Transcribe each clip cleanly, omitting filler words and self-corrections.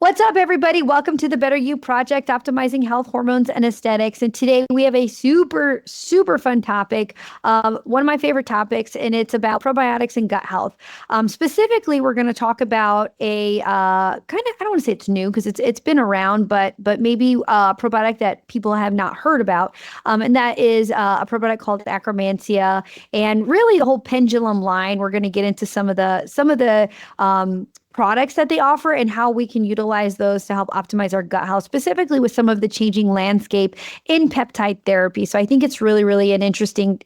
What's up, everybody? Welcome to the Better You Project, optimizing health, hormones, and aesthetics. And today we have a super, super fun topic, one of my favorite topics, and it's about probiotics and gut health. Specifically, we're going to talk about a kind of, I don't want to say it's new because it's been around, but maybe a probiotic that people have not heard about, and that is a probiotic called Akkermansia, and really the whole Pendulum line. We're going to get into some of the products that they offer and how we can utilize those to help optimize our gut health, specifically with some of the changing landscape in peptide therapy. So I think it's really, really an interesting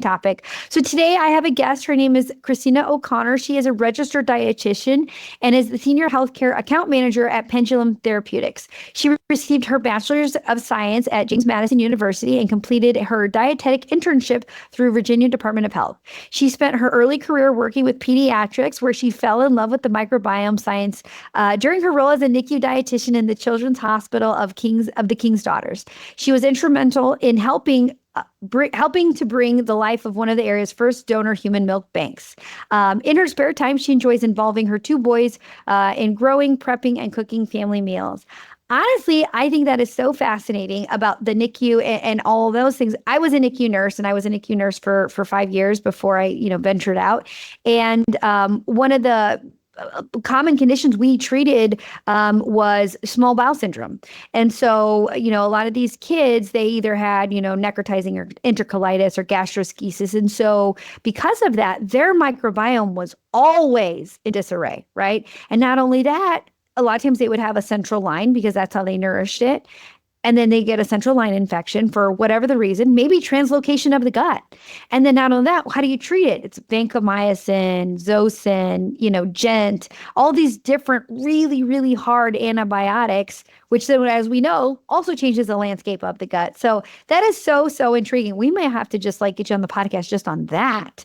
topic. So today I have a guest. Her name is Christina O'Connor. She is a registered dietitian and is the senior healthcare account manager at Pendulum Therapeutics. She received her Bachelor's of Science at James Madison University and completed her Dietetic Internship through Virginia Department of Health. She spent her early career working with pediatrics, where she fell in love with the microbiome science during her role as a NICU dietitian in the Children's Hospital of the King's Daughters. She was instrumental in helping to bring the life of one of the area's first donor human milk banks. In her spare time, she enjoys involving her two boys in growing, prepping, and cooking family meals. Honestly, I think that is so fascinating about the NICU and all of those things. I was a NICU nurse, and I was a NICU nurse for 5 years before I, ventured out. And one of the common conditions we treated was small bowel syndrome. And so, a lot of these kids, they either had, necrotizing or enterocolitis or gastroschisis. And so because of that, their microbiome was always in disarray, right? And not only that, a lot of times they would have a central line because that's how they nourished it. And then they get a central line infection for whatever the reason, maybe translocation of the gut. And then not only that, how do you treat it? It's vancomycin, Zosyn, Gent, all these different really, really hard antibiotics, which then, as we know, also changes the landscape of the gut. So that is so, so intriguing. We may have to just get you on the podcast just on that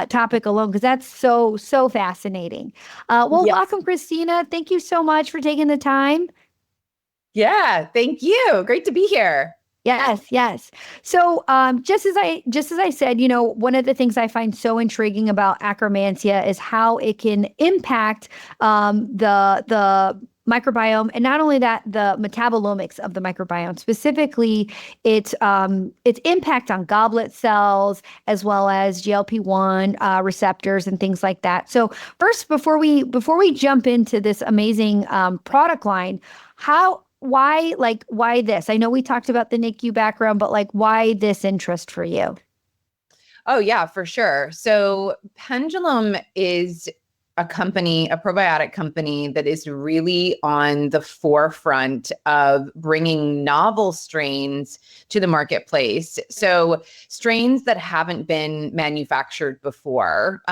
topic alone, because that's so, so fascinating. Yes. Welcome, Christina. Thank you so much for taking the time. Yeah, thank you. Great to be here. Yes. So, just as I said, one of the things I find so intriguing about Akkermansia is how it can impact the microbiome, and not only that, the metabolomics of the microbiome, specifically its impact on goblet cells, as well as GLP-1 receptors and things like that. So first, before we jump into this amazing product line, why this? I know we talked about the NICU background, but why this interest for you? Oh yeah, for sure. So Pendulum is a probiotic company that is really on the forefront of bringing novel strains to the marketplace. So strains that haven't been manufactured before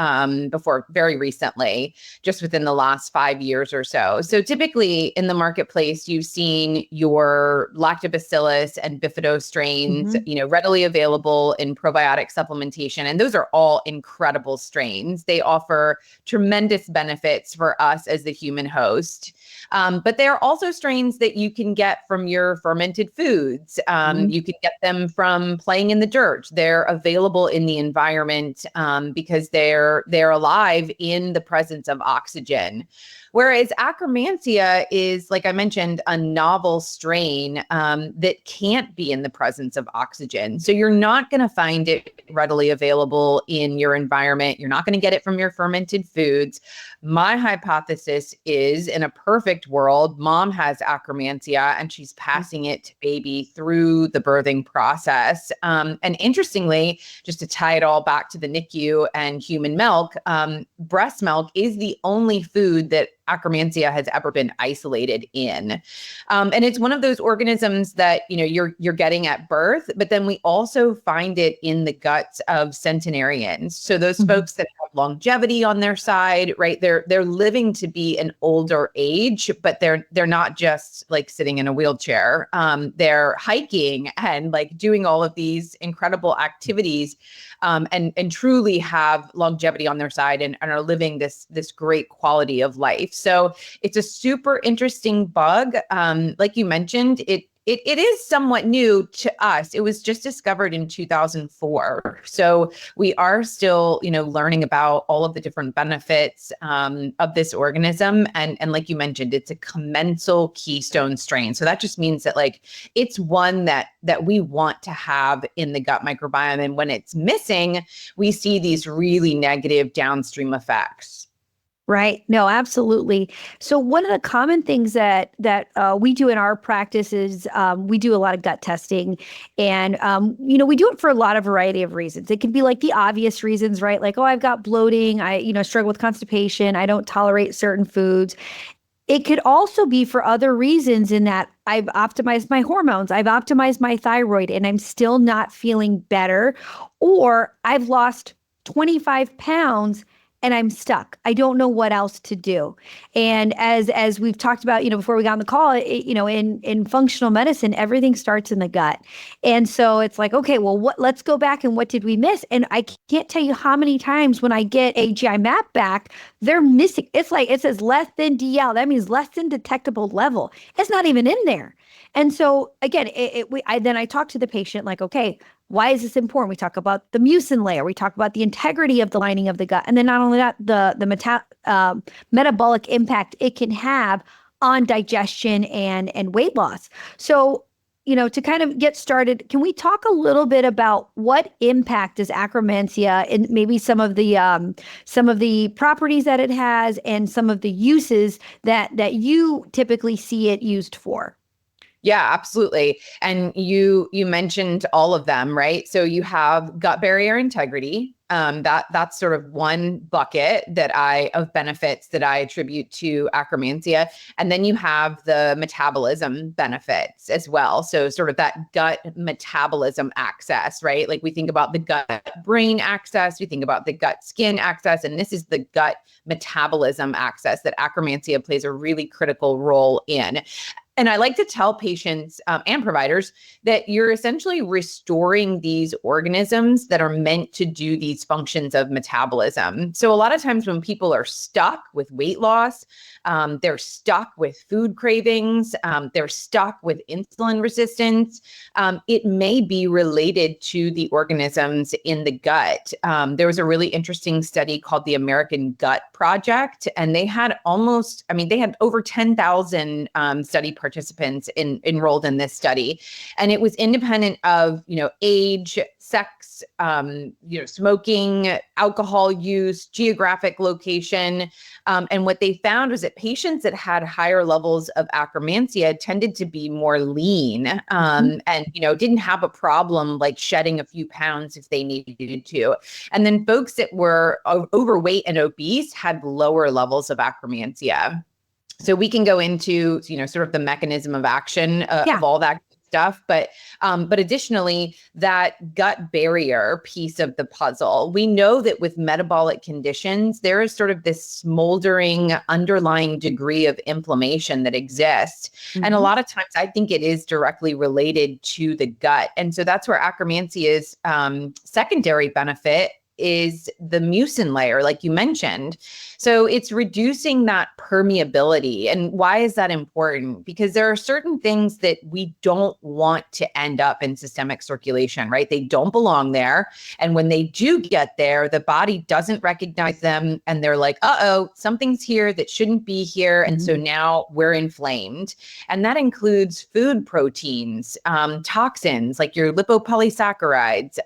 very recently, just within the last 5 years or so. So typically in the marketplace, you've seen your lactobacillus and bifido strains, readily available in probiotic supplementation. And those are all incredible strains. They offer tremendous benefits for us as the human host. But there are also strains that you can get from your fermented foods. You can get them from playing in the dirt. They're available in the environment because they're alive in the presence of oxygen. Whereas Akkermansia is, like I mentioned, a novel strain that can't be in the presence of oxygen. So you're not going to find it readily available in your environment. You're not going to get it from your fermented foods. My hypothesis is, in a perfect world, mom has Akkermansia and she's passing it to baby through the birthing process. And interestingly, just to tie it all back to the NICU and human milk, breast milk is the only food that Akkermansia has ever been isolated in. And it's one of those organisms that, you're getting at birth, but then we also find it in the guts of centenarians. So those folks that have longevity on their side, right? They're living to be an older age, but they're not just sitting in a wheelchair. They're hiking and doing all of these incredible activities, and truly have longevity on their side and are living this great quality of life. So it's a super interesting bug. Like you mentioned, It is somewhat new to us. It was just discovered in 2004. So we are still, learning about all of the different benefits of this organism. And like you mentioned, it's a commensal keystone strain. So that just means that like it's one that we want to have in the gut microbiome. And when it's missing, we see these really negative downstream effects. Right. No, absolutely. So one of the common things that we do in our practice is we do a lot of gut testing, and we do it for a lot of variety of reasons. It can be like the obvious reasons, right? Like, oh, I've got bloating. I struggle with constipation. I don't tolerate certain foods. It could also be for other reasons, in that I've optimized my hormones, I've optimized my thyroid, and I'm still not feeling better, or I've lost 25 pounds and I'm stuck. I don't know what else to do. And as we've talked about, before we got on the call, in functional medicine, everything starts in the gut. And so it's like, okay, well, let's go back and what did we miss? And I can't tell you how many times when I get a GI map back, they're missing. It's like, it says less than DL. That means less than detectable level. It's not even in there. And so again, I talk to the patient like, okay, why is this important? We talk about the mucin layer. We talk about the integrity of the lining of the gut. And then not only that, the metabolic impact it can have on digestion and weight loss. So, to kind of get started, can we talk a little bit about what impact does Akkermansia and maybe some of the properties that it has and some of the uses that you typically see it used for? Yeah, absolutely. And you mentioned all of them, right? So you have gut barrier integrity. That's sort of one bucket of benefits that I attribute to Akkermansia. And then you have the metabolism benefits as well. So sort of that gut metabolism access, right? Like we think about the gut brain access, we think about the gut skin access, and this is the gut metabolism access that Akkermansia plays a really critical role in. And I like to tell patients and providers that you're essentially restoring these organisms that are meant to do these functions of metabolism. So a lot of times when people are stuck with weight loss, they're stuck with food cravings, they're stuck with insulin resistance, it may be related to the organisms in the gut. There was a really interesting study called the American Gut Project, and they had over 10,000 study participants enrolled in this study. And it was independent of, age, sex, smoking, alcohol use, geographic location. And what they found was that patients that had higher levels of Akkermansia tended to be more lean, and, didn't have a problem like shedding a few pounds if they needed to. And then folks that were overweight and obese had lower levels of Akkermansia. So we can go into, sort of the mechanism of action of all that stuff. But additionally, that gut barrier piece of the puzzle, we know that with metabolic conditions, there is sort of this smoldering underlying degree of inflammation that exists. Mm-hmm. And a lot of times I think it is directly related to the gut. And so that's where Akkermansia's secondary benefit is the mucin layer, like you mentioned. So it's reducing that permeability. And why is that important? Because there are certain things that we don't want to end up in systemic circulation, right? They don't belong there. And when they do get there, the body doesn't recognize them. And they're like, uh-oh, something's here that shouldn't be here. And so now we're inflamed. And that includes food proteins, toxins, like your lipopolysaccharides,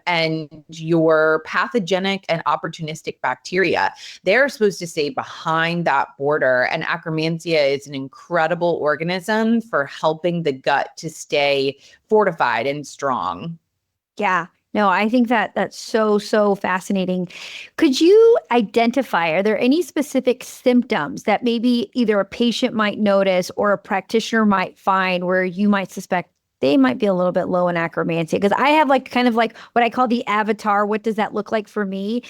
and your pathogenic and opportunistic bacteria. They're supposed to stay behind that border. And Akkermansia is an incredible organism for helping the gut to stay fortified and strong. Yeah. No, I think that's so fascinating. Could you identify, are there any specific symptoms that maybe either a patient might notice or a practitioner might find where you might suspect they might be a little bit low in Akkermansia? Because I have kind of what I call the avatar. What does that look like for me?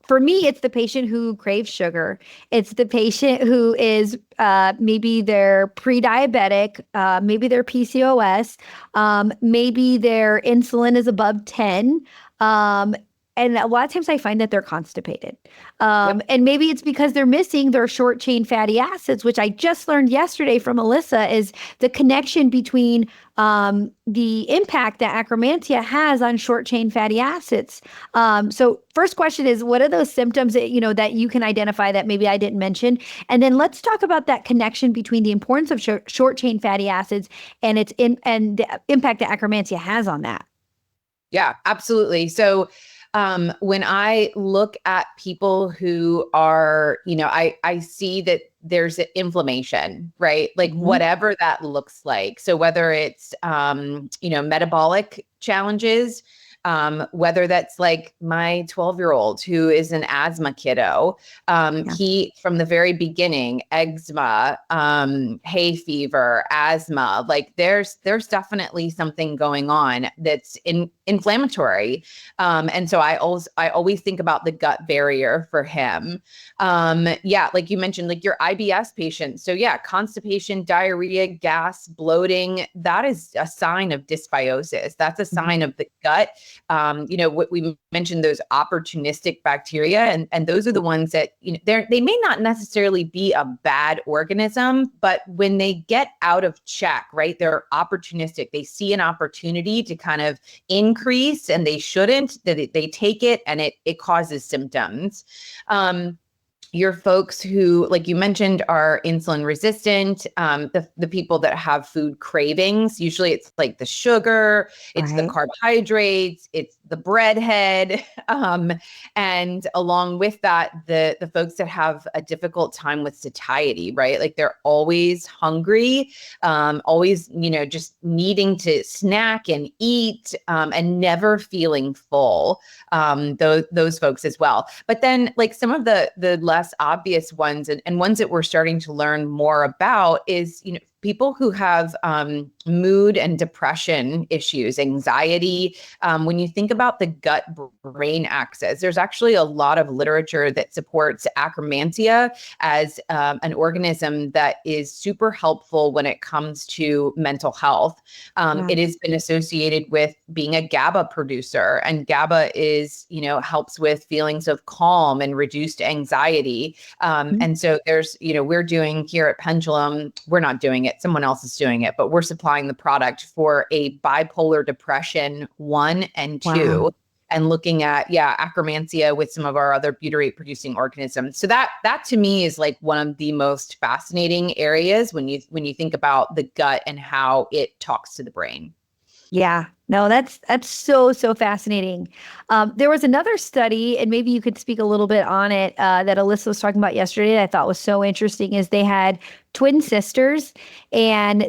For me, it's the patient who craves sugar. It's the patient who is maybe they're pre-diabetic, maybe they're PCOS, maybe their insulin is above 10. And a lot of times I find that they're constipated. Yep. And maybe it's because they're missing their short chain fatty acids, which I just learned yesterday from Alyssa, is the connection between the impact that Akkermansia has on short chain fatty acids. So first question is, what are those symptoms that, that you can identify that maybe I didn't mention? And then let's talk about that connection between the importance of short chain fatty acids and and the impact that Akkermansia has on that. Yeah, absolutely. So when I look at people who are, I see that there's inflammation, right? Like whatever that looks like. So whether it's, metabolic challenges, whether that's like my 12-year-old who is an asthma kiddo, he, from the very beginning, eczema, hay fever, asthma, like there's definitely something going on that's inflammatory. And so I always think about the gut barrier for him. Like you mentioned, like your IBS patient. So yeah, constipation, diarrhea, gas, bloating, that is a sign of dysbiosis. That's a sign of the gut. What we mentioned, those opportunistic bacteria, and those are the ones that, they may not necessarily be a bad organism, but when they get out of check, right, they're opportunistic. They see an opportunity to kind of increase, and they shouldn't, that they take it, and it causes symptoms. Your folks who, like you mentioned, are insulin resistant, the people that have food cravings, usually it's like the sugar, it's the carbohydrates, it's the breadhead. And along with that, the folks that have a difficult time with satiety, right? Like they're always hungry, always, just needing to snack and eat, and never feeling full. Those folks as well. But then like some of the less obvious ones and ones that we're starting to learn more about is, people who have mood and depression issues, anxiety. When you think about the gut-brain axis, there's actually a lot of literature that supports Akkermansia as an organism that is super helpful when it comes to mental health. It has been associated with being a GABA producer, and GABA is, helps with feelings of calm and reduced anxiety. And so there's, we're doing here at Pendulum, we're not doing it, someone else is doing it, but we're supplying the product for a bipolar depression 1 and 2, and looking at, Akkermansia with some of our other butyrate producing organisms. So that to me is like one of the most fascinating areas when you think about the gut and how it talks to the brain. Yeah, no, that's so fascinating. There was another study, and maybe you could speak a little bit on it, that Alyssa was talking about yesterday that I thought was so interesting. Is they had twin sisters, and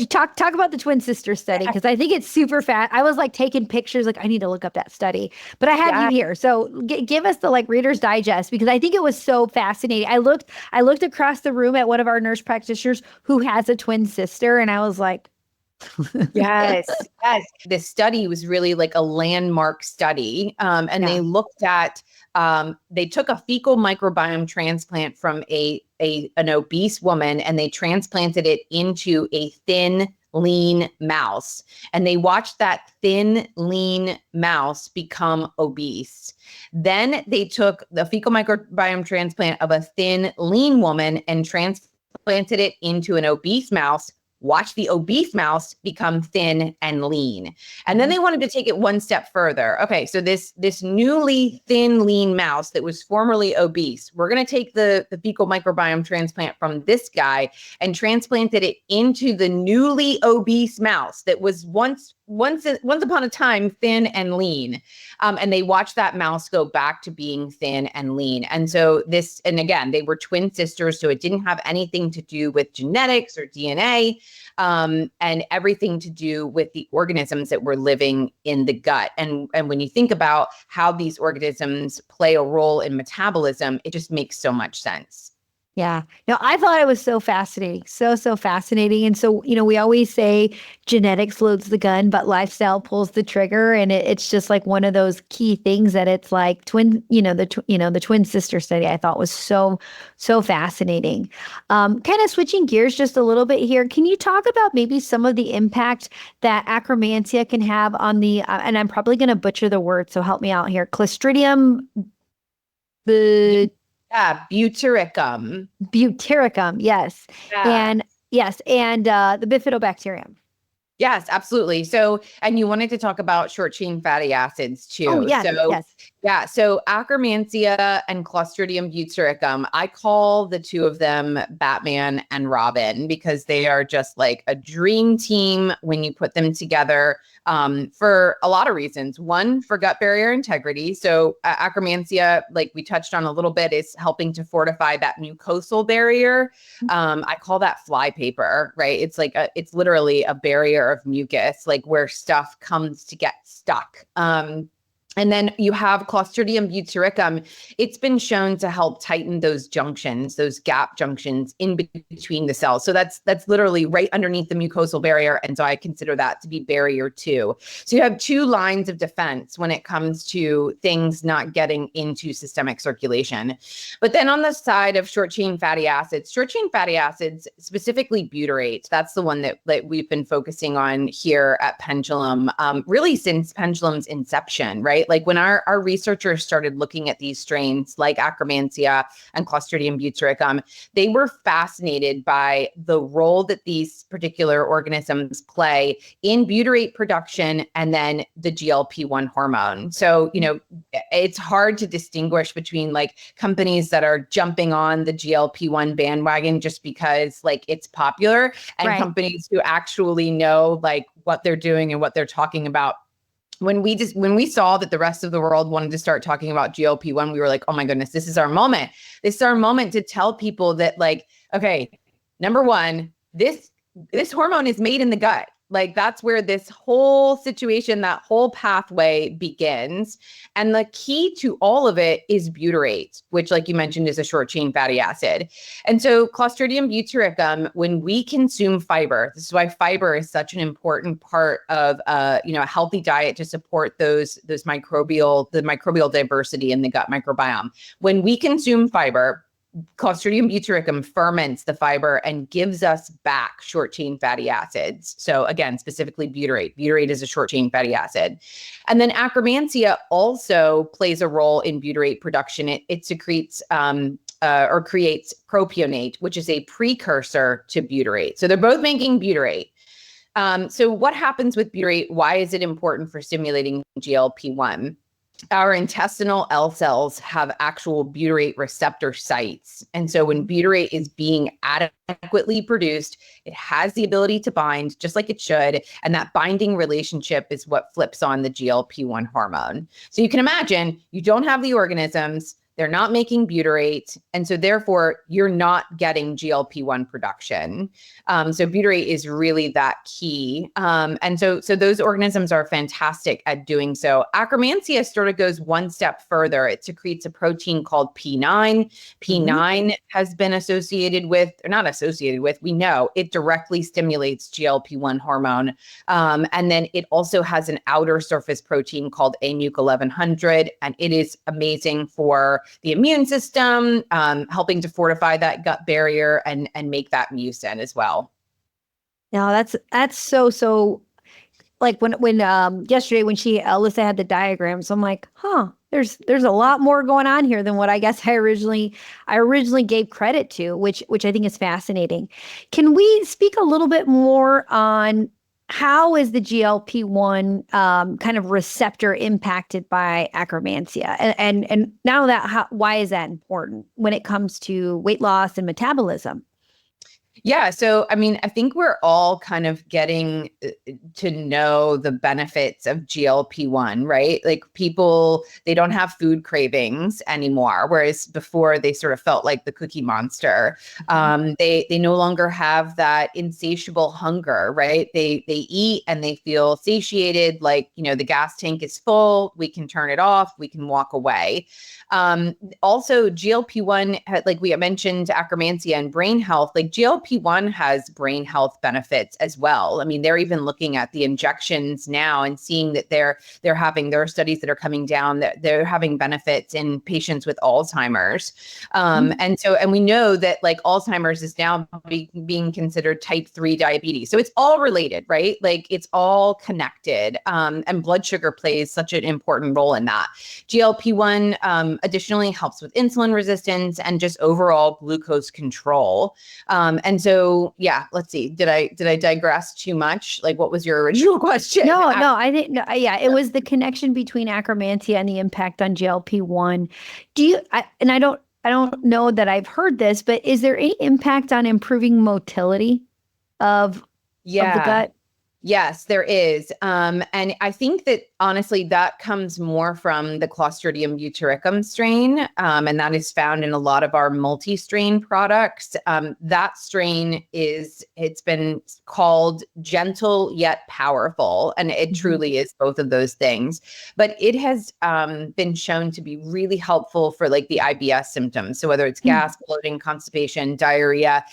talk about the twin sister study, because I think it's super fast. I was like taking pictures, like I need to look up that study, but I have you here, so give us the like Reader's Digest, because I think it was so fascinating. I looked across the room at one of our nurse practitioners who has a twin sister, and I was like. Yes. This study was really like a landmark study. And they looked at, they took a fecal microbiome transplant from an obese woman, and they transplanted it into a thin, lean mouse. And they watched that thin, lean mouse become obese. Then they took the fecal microbiome transplant of a thin, lean woman and transplanted it into an obese mouse. Watch the obese mouse become thin and lean. And then they wanted to take it one step further. Okay, so this newly thin, lean mouse that was formerly obese, we're going to take the fecal microbiome transplant from this guy and transplanted it into the newly obese mouse that was once upon a time thin and lean. And they watched that mouse go back to being thin and lean. And so and again, they were twin sisters, so it didn't have anything to do with genetics or DNA, and everything to do with the organisms that were living in the gut. And when you think about how these organisms play a role in metabolism, it just makes so much sense. Yeah. No, I thought it was so fascinating. So fascinating. And so, we always say genetics loads the gun, but lifestyle pulls the trigger. And it's just like one of those key things that it's like the twin sister study I thought was so fascinating. Kind of switching gears just a little bit here. Can you talk about maybe some of the impact that Akkermansia can have on and I'm probably going to butcher the word, so help me out here. Clostridium, the Yeah, butyricum. Butyricum, yes. Yeah. And yes, and the bifidobacterium. Yes, absolutely. So, and you wanted to talk about short chain fatty acids Oh, too. yes, So, yes. yeah, so Akkermansia and Clostridium butyricum, I call the two of them Batman and Robin because they are just like a dream team when you put them together, for a lot of reasons. One, for gut barrier integrity. So, Akkermansia, like we touched on a little bit, is helping to fortify that mucosal barrier. I call that flypaper, right? It's like it's literally a barrier of mucus, like where stuff comes to get stuck. And then you have Clostridium butyricum. It's been shown to help tighten those junctions, those gap junctions in between the cells. So that's literally right underneath the mucosal barrier. And so I consider that to be barrier 2. So you have 2 lines of defense when it comes to things not getting into systemic circulation. But then on the side of short chain fatty acids, specifically butyrate, that's the one that we've been focusing on here at Pendulum, really since Pendulum's inception, right? Like when our researchers started looking at these strains like Akkermansia and Clostridium butyricum, they were fascinated by the role that these particular organisms play in butyrate production and then the GLP-1 hormone. So, it's hard to distinguish between like companies that are jumping on the GLP-1 bandwagon just because like it's popular and Right. companies who actually know like what they're doing and what they're talking about. When we saw that the rest of the world wanted to start talking about GLP-1, we were like, oh my goodness, this is our moment. This is our moment to tell people that like, okay, number one, this hormone is made in the gut. Like that's where this whole situation, that whole pathway begins. And the key to all of it is butyrate, which like you mentioned is a short chain fatty acid. And so Clostridium butyricum, when we consume fiber, this is why fiber is such an important part of a healthy diet to support the microbial diversity in the gut microbiome. When we consume fiber, Clostridium butyricum ferments the fiber and gives us back short chain fatty acids. So again, specifically butyrate. Butyrate is a short chain fatty acid. And then Akkermansia also plays a role in butyrate production. It secretes or creates propionate, which is a precursor to butyrate. So they're both making butyrate. So what happens with butyrate? Why is it important for stimulating GLP-1? Our intestinal L cells have actual butyrate receptor sites. And so when butyrate is being adequately produced, it has the ability to bind just like it should. And that binding relationship is what flips on the GLP-1 hormone. So you can imagine you don't have the organisms, they're not making butyrate. And so therefore, you're not getting GLP-1 production. So butyrate is really that key. And so those organisms are fantastic at doing so. Akkermansia sort of goes one step further. It secretes a protein called P9. P9 has been associated with, or not associated with, we know it directly stimulates GLP-1 hormone. And then it also has an outer surface protein called AMUC 1100, and it is amazing for the immune system, helping to fortify that gut barrier and make that mucin as well. No, that's so like when yesterday when Alyssa had the diagrams, I'm like, there's a lot more going on here than what I guess I originally gave credit to, which I think is fascinating. Can we speak a little bit more on how is the GLP-1 kind of receptor impacted by Akkermansia? And now that why is that important when it comes to weight loss and metabolism? Yeah. So, I mean, I think we're all kind of getting to know the benefits of GLP-1, right? Like people, they don't have food cravings anymore, whereas before they sort of felt like the Cookie Monster. They no longer have that insatiable hunger, right? They eat and they feel satiated, like, the gas tank is full, we can turn it off, we can walk away. Also, GLP-1, like we mentioned, Akkermansia and brain health, like GLP-1 has brain health benefits as well. I mean, they're even looking at the injections now and seeing that there are studies that are coming down that they're having benefits in patients with Alzheimer's. And we know that like Alzheimer's is now being considered type 3 diabetes. So it's all related, right? Like it's all connected. And blood sugar plays such an important role in that. GLP-1 additionally helps with insulin resistance and just overall glucose control. And so, yeah, let's see. Did I digress too much? Like, what was your original question? No, I didn't know. Yeah, it was the connection between Akkermansia and the impact on GLP-1. I don't know that I've heard this, but is there any impact on improving motility of the gut? Yes, there is. And I think that honestly, that comes more from the Clostridium butyricum strain. And that is found in a lot of our multi-strain products. That strain it's been called gentle yet powerful. And it truly is both of those things. But it has been shown to be really helpful for like the IBS symptoms. So whether it's gas, bloating, constipation, diarrhea,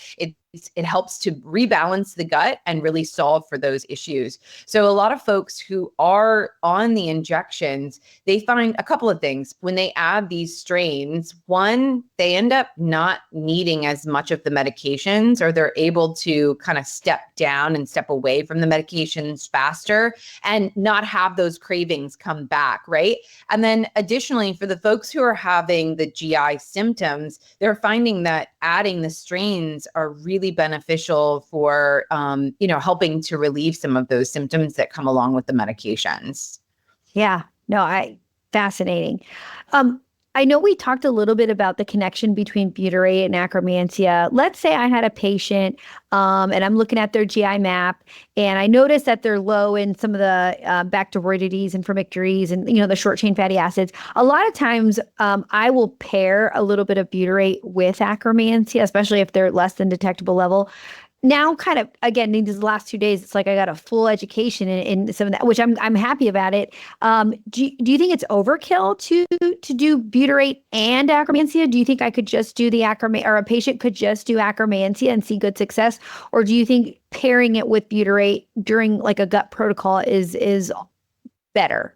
it helps to rebalance the gut and really solve for those issues. So a lot of folks who are on the injections, they find a couple of things. When they add these strains, one, they end up not needing as much of the medications, or they're able to kind of step down and step away from the medications faster and not have those cravings come back, right? And then additionally, for the folks who are having the GI symptoms, they're finding that adding the strains are really beneficial for, helping to relieve some of those symptoms that come along with the medications. Yeah, no, fascinating. I know we talked a little bit about the connection between butyrate and Akkermansia. Let's say I had a patient and I'm looking at their GI map and I notice that they're low in some of the bacteroidetes and formictores and, the short chain fatty acids. A lot of times I will pair a little bit of butyrate with Akkermansia, especially if they're less than detectable level. Now, kind of again, in these last 2 days, it's like I got a full education in some of that, which I'm happy about it. Do you think it's overkill to do butyrate and Akkermansia? Do you think I could just do the Akkermansia, or a patient could just do Akkermansia and see good success, or do you think pairing it with butyrate during like a gut protocol is better?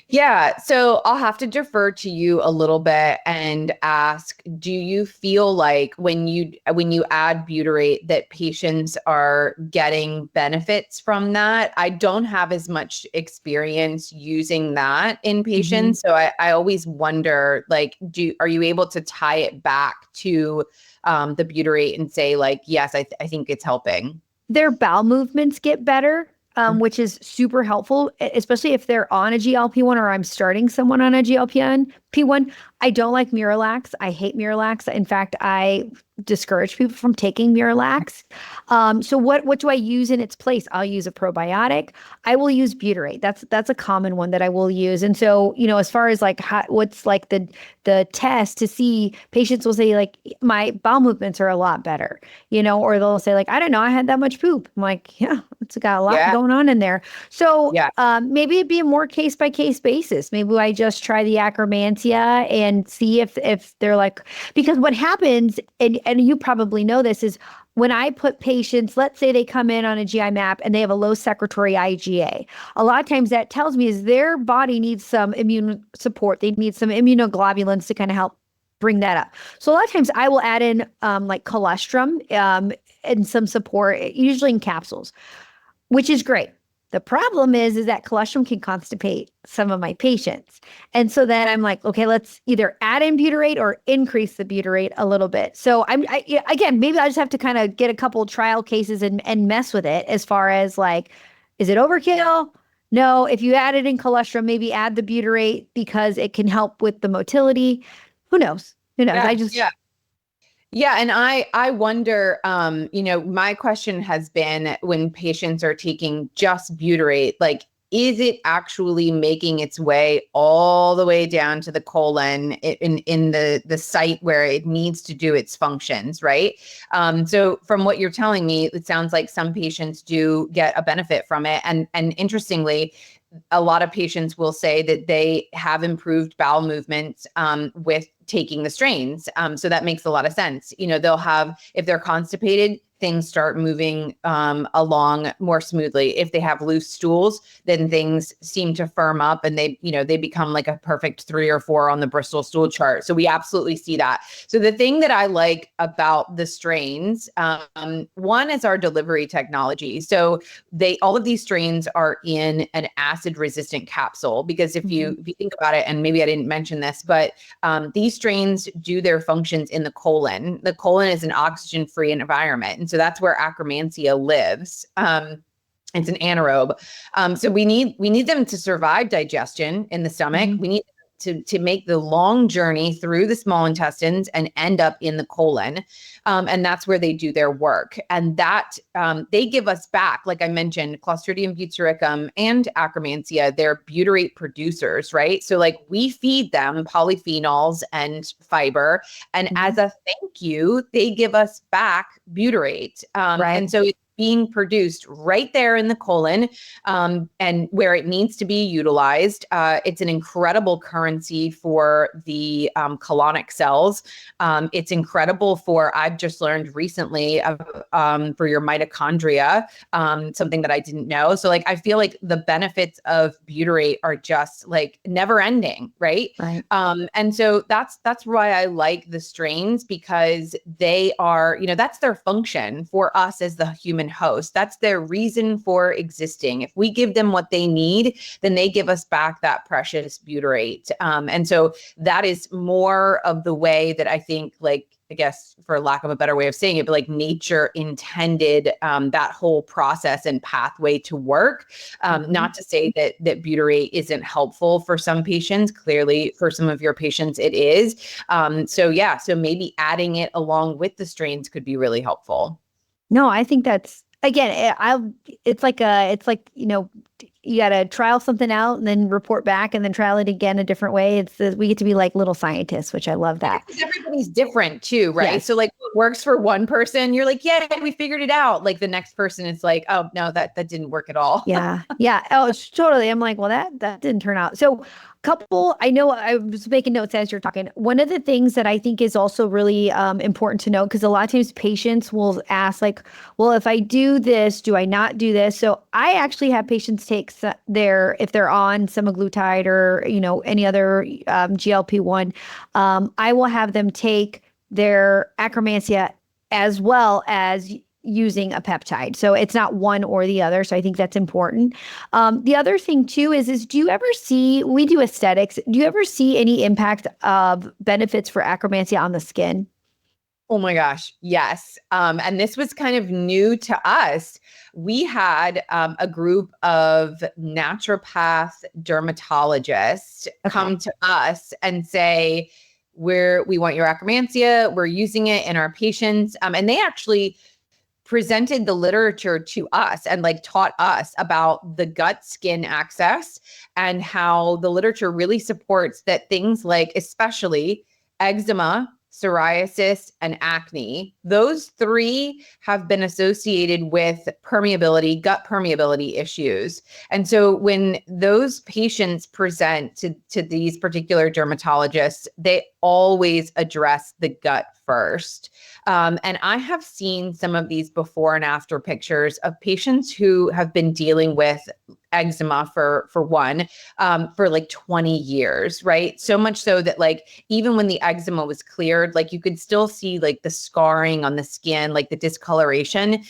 Yeah, so I'll have to defer to you a little bit and ask, do you feel like when you add butyrate that patients are getting benefits from that? I don't have as much experience using that in patients. So I always wonder, like, are you able to tie it back to the butyrate and say like, yes, I think it's helping? Their bowel movements get better. Which is super helpful, especially if they're on a GLP-1 or I'm starting someone on a GLP-1. I don't like Miralax. I hate Miralax. In fact, I discourage people from taking Miralax. So what do I use in its place? I'll use a probiotic. I will use butyrate. That's a common one that I will use. And so, as far as like what's like the test to see, patients will say like my bowel movements are a lot better, or they'll say like, I don't know, I had that much poop. I'm like, yeah, it's got a lot going on in there. So maybe it'd be a more case by case basis. Maybe I just try the Akkermansia and see if they're like, because what happens, and you probably know this, is when I put patients, let's say they come in on a GI map and they have a low secretory IgA, a lot of times that tells me is their body needs some immune support. They need some immunoglobulins to kind of help bring that up. So a lot of times I will add in like colostrum and some support, usually in capsules, which is great. The problem is that colostrum can constipate some of my patients. And so then I'm like, okay, let's either add in butyrate or increase the butyrate a little bit. So again, maybe I just have to kind of get a couple trial cases and mess with it as far as like, is it overkill? No, if you add it in colostrum, maybe add the butyrate because it can help with the motility. Who knows? Yeah, Yeah. And I wonder, my question has been when patients are taking just butyrate, like, is it actually making its way all the way down to the colon in the site where it needs to do its functions, right? So from what you're telling me, it sounds like some patients do get a benefit from it. And interestingly, a lot of patients will say that they have improved bowel movements with taking the strains. So that makes a lot of sense. They'll have, if they're constipated, things start moving along more smoothly. If they have loose stools, then things seem to firm up and they become like a perfect 3 or 4 on the Bristol stool chart. So we absolutely see that. So the thing that I like about the strains, one is our delivery technology. So all of these strains are in an acid resistant capsule, because if you think about it, and maybe I didn't mention this, but these strains do their functions in the colon. The colon is an oxygen-free environment. And so that's where Akkermansia lives. It's an anaerobe. So we need them to survive digestion in the stomach. We need to make the long journey through the small intestines and end up in the colon. And that's where they do their work. And that they give us back, like I mentioned, Clostridium butyricum and Akkermansia, they're butyrate producers, right? So like we feed them polyphenols and fiber. And as a thank you, they give us back butyrate. Right. And so it's being produced right there in the colon, and where it needs to be utilized. It's an incredible currency for the colonic cells. It's incredible for, I've just learned recently, for your mitochondria, something that I didn't know. So like, I feel like the benefits of butyrate are just like never ending, right? Right. And so that's why I like the strains, because they are, that's their function for us as the human host. That's their reason for existing. If we give them what they need, then they give us back that precious butyrate. And so that is more of the way that I think, like, I guess for lack of a better way of saying it, but like nature intended that whole process and pathway to work. Not to say that butyrate isn't helpful for some patients. Clearly, for some of your patients, it is. So maybe adding it along with the strains could be really helpful. No, I think that's, again, it's like you got to trial something out and then report back and then trial it again a different way. We get to be like little scientists, which I love that. Because everybody's different too, right? Yes. So like what works for one person, you're like, yeah, we figured it out. Like the next person is like, oh no, that didn't work at all. Yeah. Yeah. Oh, it's totally. I'm like, well, that didn't turn out. So I know I was making notes as you're talking. One of the things that I think is also really important to know, because a lot of times patients will ask like, well, if I do this, do I not do this? So I actually have patients take if they're on semaglutide or, any other GLP-1, I will have them take their Akkermansia as well as using a peptide. So it's not one or the other. So I think that's important. The other thing too is do you ever see, we do aesthetics, do you ever see any impact of benefits for Akkermansia on the skin? Oh my gosh, yes. And this was kind of new to us. We had a group of naturopath dermatologists come to us and say, we want your Akkermansia, we're using it in our patients. And they actually presented the literature to us and like taught us about the gut skin axis, and how the literature really supports that things like especially eczema, psoriasis, and acne, those 3 have been associated with permeability, gut permeability issues. And so when those patients present to these particular dermatologists, they always address the gut first. And I have seen some of these before and after pictures of patients who have been dealing with eczema for like 20 years, right? So much so that like, even when the eczema was cleared, like you could still see like the scarring on the skin, like the discoloration.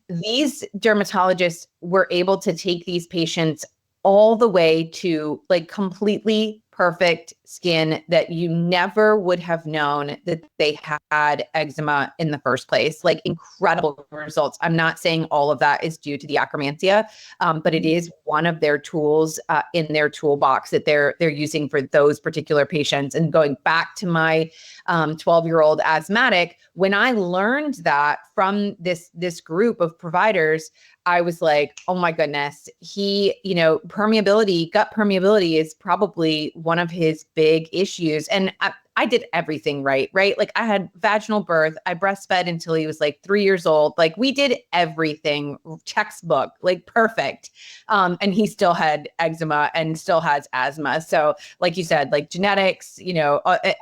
These dermatologists were able to take these patients all the way to like completely perfect skin that you never would have known that they had eczema in the first place. Like incredible results. I'm not saying all of that is due to the Akkermansia, but it is one of their tools in their toolbox that they're using for those particular patients. And going back to my 12-year-old asthmatic, when I learned that from this group of providers, I was like, oh my goodness, permeability, gut permeability is probably one of his big issues. And I did everything right? Like I had vaginal birth. I breastfed until he was like 3 years old. Like we did everything textbook, like perfect. And he still had eczema and still has asthma. So like you said, like genetics,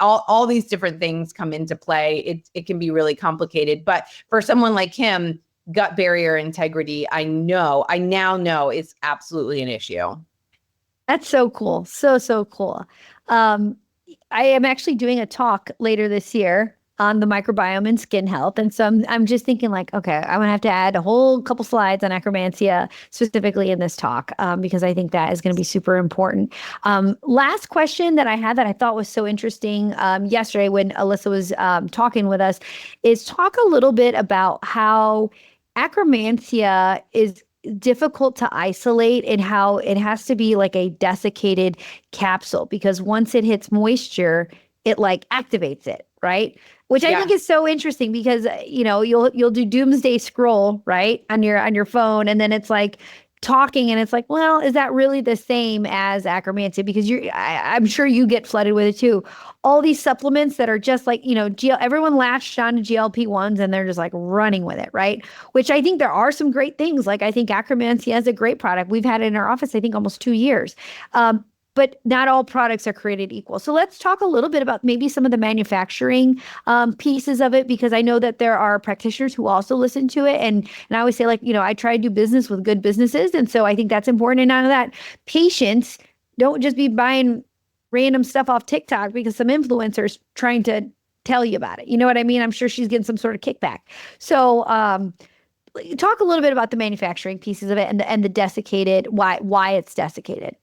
all these different things come into play. It can be really complicated. But for someone like him, gut barrier integrity, I now know is absolutely an issue. That's so cool. So cool. I am actually doing a talk later this year on the microbiome and skin health. And so I'm just thinking like, okay, I'm gonna have to add a whole couple slides on Akkermansia specifically in this talk, because I think that is going to be super important. Last question that I had that I thought was so interesting yesterday when Alyssa was talking with us is talk a little bit about how Akkermansia is difficult to isolate and how it has to be like a desiccated capsule because once it hits moisture, it like activates it, right? Which I think is so interesting because you'll do doomsday scroll, right, on your phone, and then it's like talking and it's like, well, is that really the same as Akkermansia? Because I'm sure you get flooded with it too. All these supplements that are just like, everyone latched on to GLP-1s and they're just like running with it, right? Which I think there are some great things. Like I think Akkermansia is a great product. We've had it in our office, I think almost 2 years. But not all products are created equal. So let's talk a little bit about maybe some of the manufacturing pieces of it, because I know that there are practitioners who also listen to it. And I always say, like, I try to do business with good businesses. And so I think that's important. And out of that, patients don't just be buying random stuff off TikTok because some influencer's trying to tell you about it. You know what I mean? I'm sure she's getting some sort of kickback. So talk a little bit about the manufacturing pieces of it and the desiccated, why it's desiccated.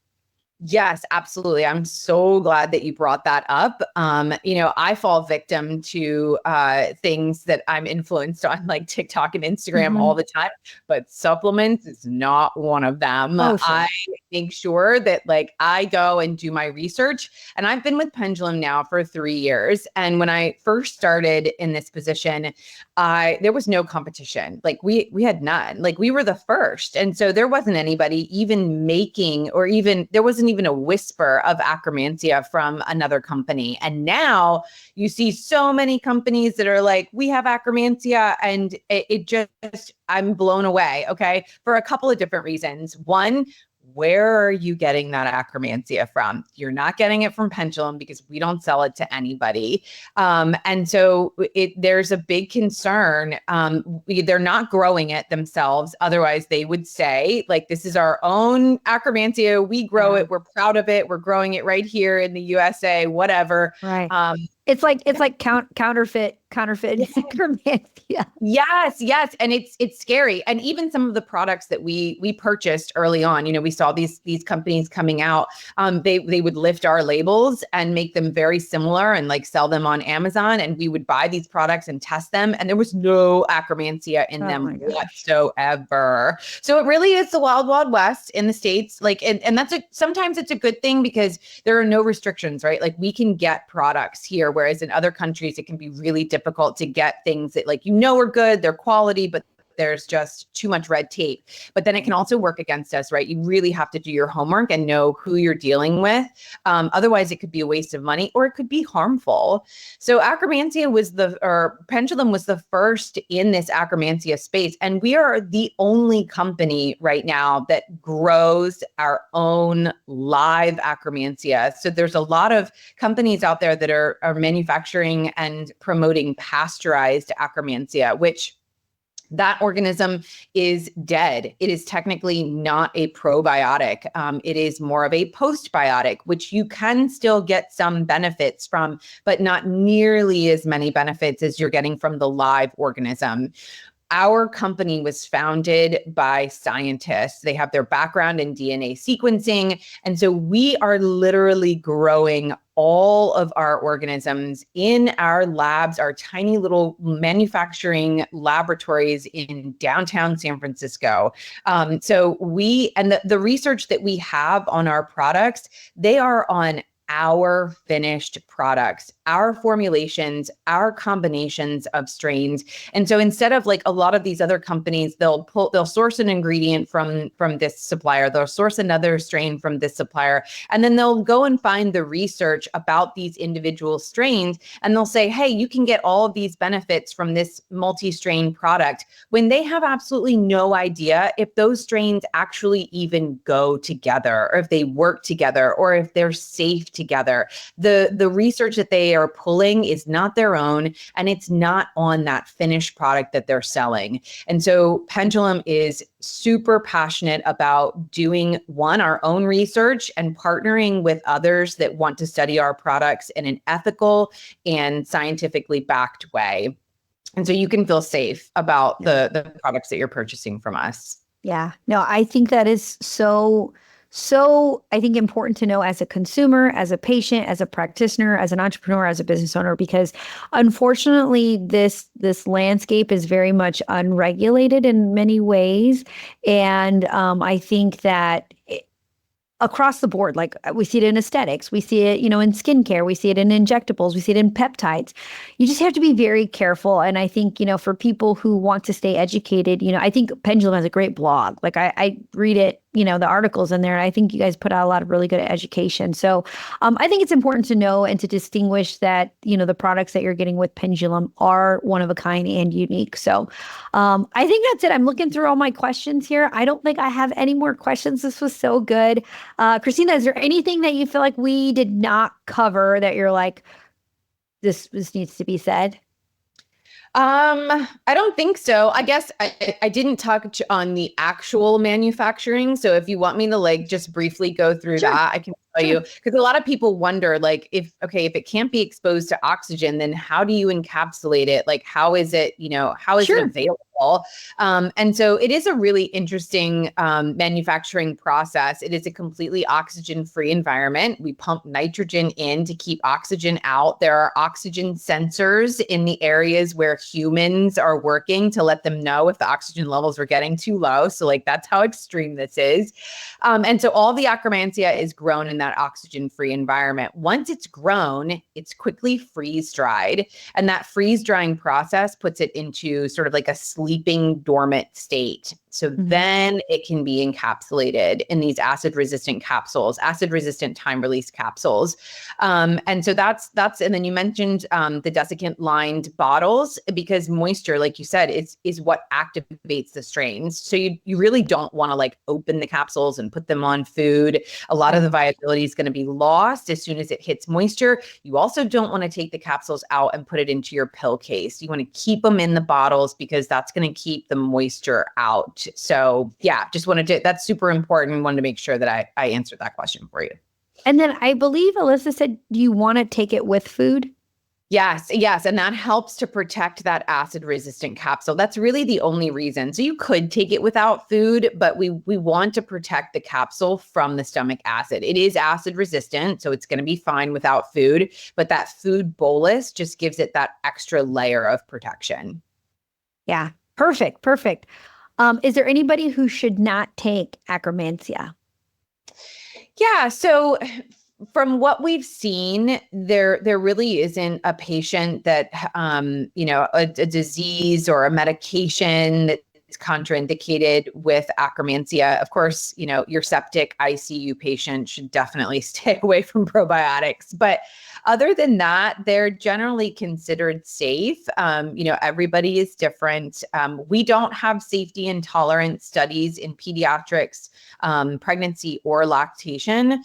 Yes, absolutely. I'm so glad that you brought that up. I fall victim to things that I'm influenced on, like TikTok and Instagram all the time, but supplements is not one of them. Oh, sure. I make sure that like I go and do my research, and I've been with Pendulum now for 3 years. And when I first started in this position, there was no competition. Like we had none. Like we were the first, and so there wasn't anybody even making, or even there wasn't even a whisper of Akkermansia from another company. And now you see so many companies that are like, we have Akkermansia, and it just, I'm blown away. Okay. For a couple of different reasons. One, where are you getting that Akkermansia from? You're not getting it from Pendulum because we don't sell it to anybody. And so there's a big concern. They're not growing it themselves. Otherwise, they would say, like, this is our own Akkermansia. We grow it. We're proud of it. We're growing it right here in the USA, whatever. Right. It's like counterfeit Akkermansia. Yes. And it's scary. And even some of the products that we purchased early on, we saw these companies coming out. They would lift our labels and make them very similar and like sell them on Amazon. And we would buy these products and test them. And there was no Akkermansia in them whatsoever. So it really is the wild, wild west in the States. Like, and sometimes it's a good thing because there are no restrictions, right? Like we can get products here. Whereas in other countries, it can be really difficult to get things that are good, they're quality, but there's just too much red tape. But then it can also work against us, right? You really have to do your homework and know who you're dealing with. Otherwise, it could be a waste of money or it could be harmful. So Pendulum was the first in this Akkermansia space. And we are the only company right now that grows our own live Akkermansia. So there's a lot of companies out there that are manufacturing and promoting pasteurized Akkermansia, which that organism is dead. It is technically not a probiotic. It is more of a postbiotic, which you can still get some benefits from, but not nearly as many benefits as you're getting from the live organism. our company was founded by scientists. They have their background in DNA sequencing. And so we are literally growing all of our organisms in our labs, our tiny little manufacturing laboratories in downtown San Francisco. So the research that we have on our products, they are on our finished products, our formulations, our combinations of strains. And so instead of like a lot of these other companies, they'll source an ingredient from this supplier, they'll source another strain from this supplier, and then they'll go and find the research about these individual strains, and they'll say, hey, you can get all of these benefits from this multi-strain product, when they have absolutely no idea if those strains actually even go together, or if they work together, or if they're safe together. The research that they are pulling is not their own, and it's not on that finished product that they're selling. And so Pendulum is super passionate about doing our own research and partnering with others that want to study our products in an ethical and scientifically backed way. And so you can feel safe about the products that you're purchasing from us. Yeah, no, I think that is so I think important to know as a consumer, as a patient, as a practitioner, as an entrepreneur, as a business owner, because unfortunately this landscape is very much unregulated in many ways. And I think that across the board, like we see it in aesthetics, we see it, in skincare, we see it in injectables, we see it in peptides. You just have to be very careful. And I think, for people who want to stay educated, I think Pendulum has a great blog. Like I read it, the articles in there, and I think you guys put out a lot of really good education. So I think it's important to know and to distinguish that, the products that you're getting with Pendulum are one of a kind and unique. So I think that's it. I'm looking through all my questions here. I don't think I have any more questions. This was so good. Christina, is there anything that you feel like we did not cover that you're like, this needs to be said? I don't think so. I guess I didn't touch on the actual manufacturing. So if you want me to like just briefly go through that, I can tell you, because a lot of people wonder like if it can't be exposed to oxygen, then how do you encapsulate it? Like, how is it, how is it available? And so it is a really interesting manufacturing process. It is a completely oxygen-free environment. We pump nitrogen in to keep oxygen out. There are oxygen sensors in the areas where humans are working to let them know if the oxygen levels are getting too low. So like that's how extreme this is. And so all the Akkermansia is grown in that oxygen-free environment. Once it's grown, it's quickly freeze-dried. And that freeze-drying process puts it into sort of like a sleeping dormant state. So then it can be encapsulated in these acid-resistant capsules, acid-resistant time-release capsules. And so that's, and then you mentioned the desiccant-lined bottles, because moisture, like you said, is what activates the strains. So you really don't want to like open the capsules and put them on food. A lot of the viability is going to be lost as soon as it hits moisture. You also don't want to take the capsules out and put it into your pill case. You want to keep them in the bottles because that's going to keep the moisture out. So yeah, just wanted to, that's super important. Wanted to make sure that I answered that question for you. And then I believe Alyssa said, do you want to take it with food? Yes. And that helps to protect that acid resistant capsule. That's really the only reason. So you could take it without food, but we want to protect the capsule from the stomach acid. It is acid resistant, so it's going to be fine without food, but that food bolus just gives it that extra layer of protection. Yeah. Perfect. Is there anybody who should not take Akkermansia? Yeah. So from what we've seen, there really isn't a patient that, a disease or a medication that is contraindicated with Akkermansia. Of course, your septic ICU patient should definitely stay away from probiotics, but other than that, they're generally considered safe. Everybody is different. We don't have safety and tolerance studies in pediatrics, pregnancy or lactation.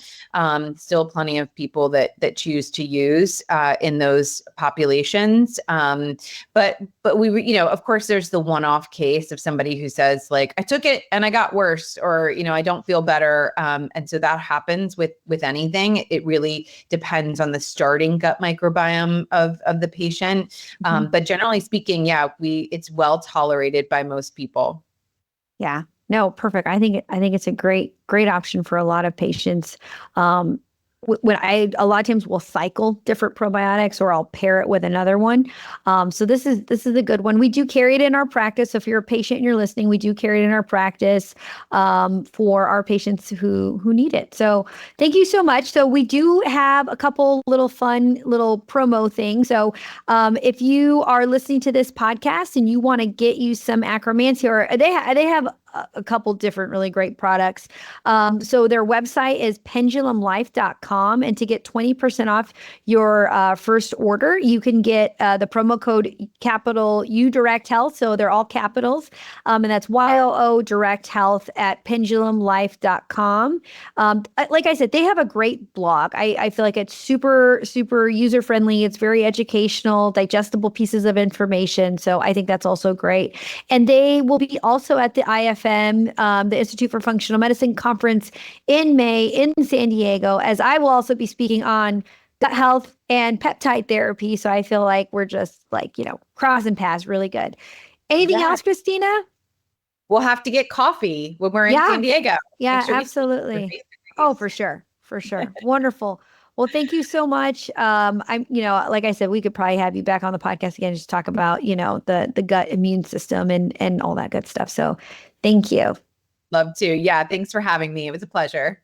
Still plenty of people that choose to use in those populations. But we, of course, there's the one-off case of somebody somebody who says like, I took it and I got worse, or, I don't feel better. And so that happens with anything. It really depends on the starting gut microbiome of the patient. But generally speaking, yeah, it's well tolerated by most people. Yeah. No, perfect. I think it's a great option for a lot of patients. When a lot of times we'll cycle different probiotics, or I'll pair it with another one. So this is a good one. We do carry it in our practice. So if you're a patient and you're listening, we do carry it in our practice for our patients who need it. So thank you so much. So we do have a couple little fun little promo things. So if you are listening to this podcast and you want to get you some Akkermansia, or they have a couple different really great products. So their website is pendulumlife.com. And to get 20% off your first order, you can get the promo code capital U Direct Health. So they're all capitals. And that's YOO Direct Health at pendulumlife.com. Like I said, they have a great blog. I feel like it's super, super user friendly. It's very educational, digestible pieces of information. So I think that's also great. And they will be also at the IFM, the Institute for Functional Medicine Conference in May in San Diego, as I will also be speaking on gut health and peptide therapy. So I feel like we're just like, crossing paths really good. Anything else, Christina? We'll have to get coffee when we're in San Diego. Yeah, absolutely. Oh, for sure. For sure. Wonderful. Well, thank you so much. Like I said, we could probably have you back on the podcast again, just talk about, the gut immune system and all that good stuff. So thank you. Love to. Yeah. Thanks for having me. It was a pleasure.